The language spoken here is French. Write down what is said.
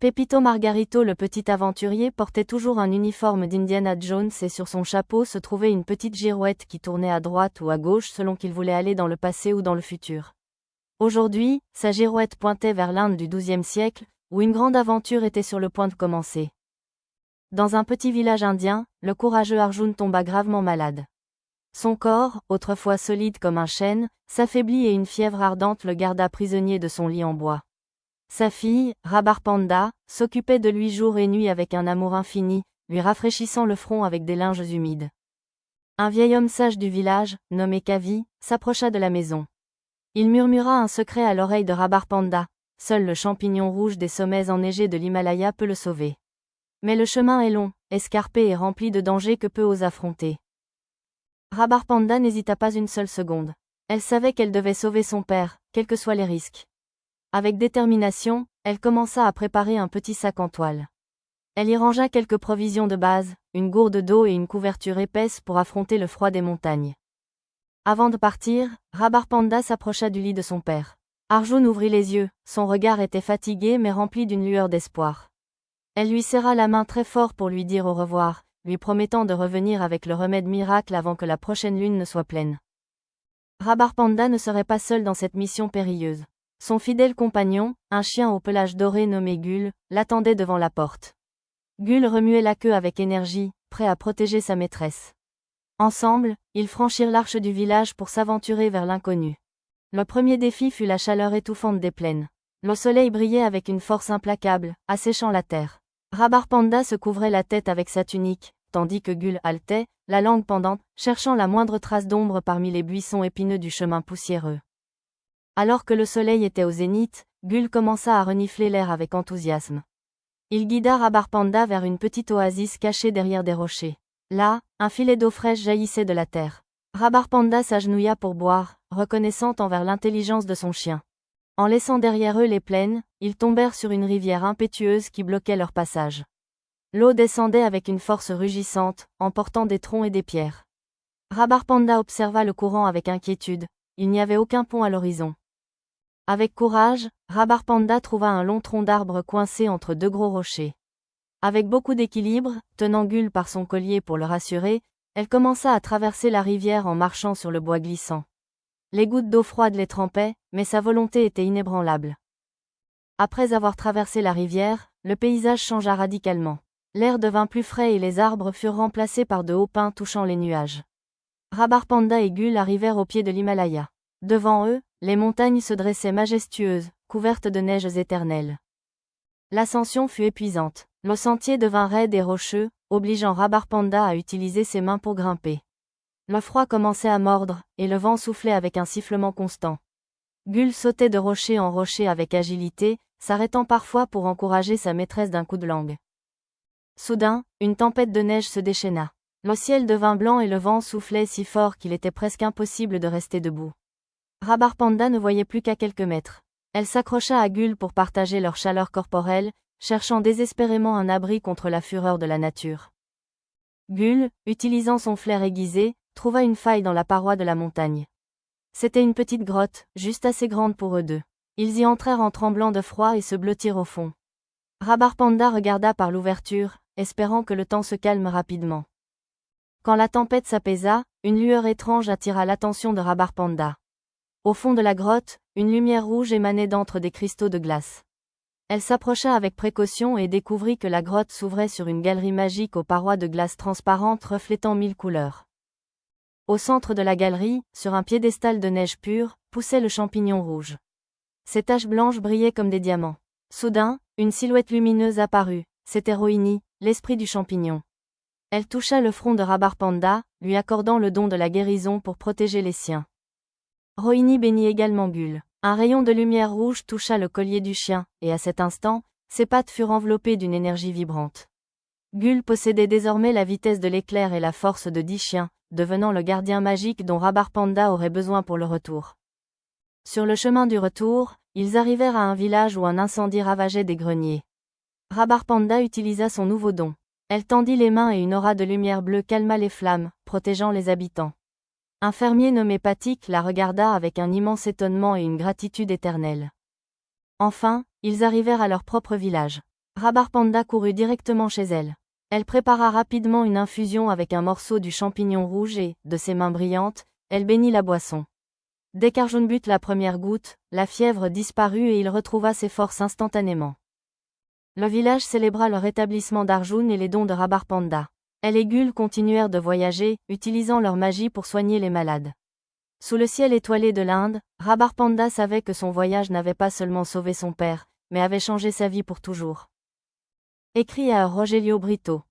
Pepito Margarito le petit aventurier portait toujours un uniforme d'Indiana Jones et sur son chapeau se trouvait une petite girouette qui tournait à droite ou à gauche selon qu'il voulait aller dans le passé ou dans le futur. Aujourd'hui, sa girouette pointait vers l'Inde du XIIe siècle, où une grande aventure était sur le point de commencer. Dans un petit village indien, le courageux Arjun tomba gravement malade. Son corps, autrefois solide comme un chêne, s'affaiblit et une fièvre ardente le garda prisonnier de son lit en bois. Sa fille, Rabarpanda, s'occupait de lui jour et nuit avec un amour infini, lui rafraîchissant le front avec des linges humides. Un vieil homme sage du village, nommé Kavi, s'approcha de la maison. Il murmura un secret à l'oreille de Rabarpanda. Seul le champignon rouge des sommets enneigés de l'Himalaya peut le sauver. Mais le chemin est long, escarpé et rempli de dangers que peu osent affronter. Rabarpanda n'hésita pas une seule seconde. Elle savait qu'elle devait sauver son père, quels que soient les risques. Avec détermination, elle commença à préparer un petit sac en toile. Elle y rangea quelques provisions de base, une gourde d'eau et une couverture épaisse pour affronter le froid des montagnes. Avant de partir, Rabarpanda s'approcha du lit de son père. Arjun ouvrit les yeux, son regard était fatigué mais rempli d'une lueur d'espoir. Elle lui serra la main très fort pour lui dire au revoir, lui promettant de revenir avec le remède miracle avant que la prochaine lune ne soit pleine. Rabarpanda ne serait pas seul dans cette mission périlleuse. Son fidèle compagnon, un chien au pelage doré nommé Gul, l'attendait devant la porte. Gul remuait la queue avec énergie, prêt à protéger sa maîtresse. Ensemble, ils franchirent l'arche du village pour s'aventurer vers l'inconnu. Le premier défi fut la chaleur étouffante des plaines. Le soleil brillait avec une force implacable, asséchant la terre. Rabarpanda se couvrait la tête avec sa tunique, tandis que Gul haletait, la langue pendante, cherchant la moindre trace d'ombre parmi les buissons épineux du chemin poussiéreux. Alors que le soleil était au zénith, Gul commença à renifler l'air avec enthousiasme. Il guida Rabarpanda vers une petite oasis cachée derrière des rochers. Là, un filet d'eau fraîche jaillissait de la terre. Rabarpanda s'agenouilla pour boire, reconnaissant envers l'intelligence de son chien. En laissant derrière eux les plaines, ils tombèrent sur une rivière impétueuse qui bloquait leur passage. L'eau descendait avec une force rugissante, emportant des troncs et des pierres. Rabarpanda observa le courant avec inquiétude, il n'y avait aucun pont à l'horizon. Avec courage, Rabarpanda trouva un long tronc d'arbre coincé entre deux gros rochers. Avec beaucoup d'équilibre, tenant Gul par son collier pour le rassurer, elle commença à traverser la rivière en marchant sur le bois glissant. Les gouttes d'eau froide les trempaient, mais sa volonté était inébranlable. Après avoir traversé la rivière, le paysage changea radicalement. L'air devint plus frais et les arbres furent remplacés par de hauts pins touchant les nuages. Rabarpanda et Gul arrivèrent au pied de l'Himalaya. Devant eux, les montagnes se dressaient majestueuses, couvertes de neiges éternelles. L'ascension fut épuisante. Le sentier devint raide et rocheux, obligeant Rabarpanda à utiliser ses mains pour grimper. Le froid commençait à mordre, et le vent soufflait avec un sifflement constant. Gul sautait de rocher en rocher avec agilité, s'arrêtant parfois pour encourager sa maîtresse d'un coup de langue. Soudain, une tempête de neige se déchaîna. Le ciel devint blanc et le vent soufflait si fort qu'il était presque impossible de rester debout. Rabarpanda ne voyait plus qu'à quelques mètres. Elle s'accrocha à Gul pour partager leur chaleur corporelle, cherchant désespérément un abri contre la fureur de la nature. Gul, utilisant son flair aiguisé, trouva une faille dans la paroi de la montagne. C'était une petite grotte, juste assez grande pour eux deux. Ils y entrèrent en tremblant de froid et se blottirent au fond. Rabarpanda regarda par l'ouverture, espérant que le temps se calme rapidement. Quand la tempête s'apaisa, une lueur étrange attira l'attention de Rabarpanda. Au fond de la grotte, une lumière rouge émanait d'entre des cristaux de glace. Elle s'approcha avec précaution et découvrit que la grotte s'ouvrait sur une galerie magique aux parois de glace transparentes reflétant 1000 couleurs. Au centre de la galerie, sur un piédestal de neige pure, poussait le champignon rouge. Ses taches blanches brillaient comme des diamants. Soudain, une silhouette lumineuse apparut, c'était Rohini, l'esprit du champignon. Elle toucha le front de Rabarpanda, lui accordant le don de la guérison pour protéger les siens. Rohini bénit également Gul. Un rayon de lumière rouge toucha le collier du chien, et à cet instant, ses pattes furent enveloppées d'une énergie vibrante. Gul possédait désormais la vitesse de l'éclair et la force de 10 chiens, devenant le gardien magique dont Rabarpanda aurait besoin pour le retour. Sur le chemin du retour, ils arrivèrent à un village où un incendie ravageait des greniers. Rabarpanda utilisa son nouveau don. Elle tendit les mains et une aura de lumière bleue calma les flammes, protégeant les habitants. Un fermier nommé Patik la regarda avec un immense étonnement et une gratitude éternelle. Enfin, ils arrivèrent à leur propre village. Rabar Panda courut directement chez elle. Elle prépara rapidement une infusion avec un morceau du champignon rouge et, de ses mains brillantes, elle bénit la boisson. Dès qu'Arjun but la première goutte, la fièvre disparut et il retrouva ses forces instantanément. Le village célébra le rétablissement d'Arjun et les dons de Rabar Panda. Elle et Gul continuèrent de voyager, utilisant leur magie pour soigner les malades. Sous le ciel étoilé de l'Inde, Rabar Panda savait que son voyage n'avait pas seulement sauvé son père, mais avait changé sa vie pour toujours. Écrit à Rogelio Brito.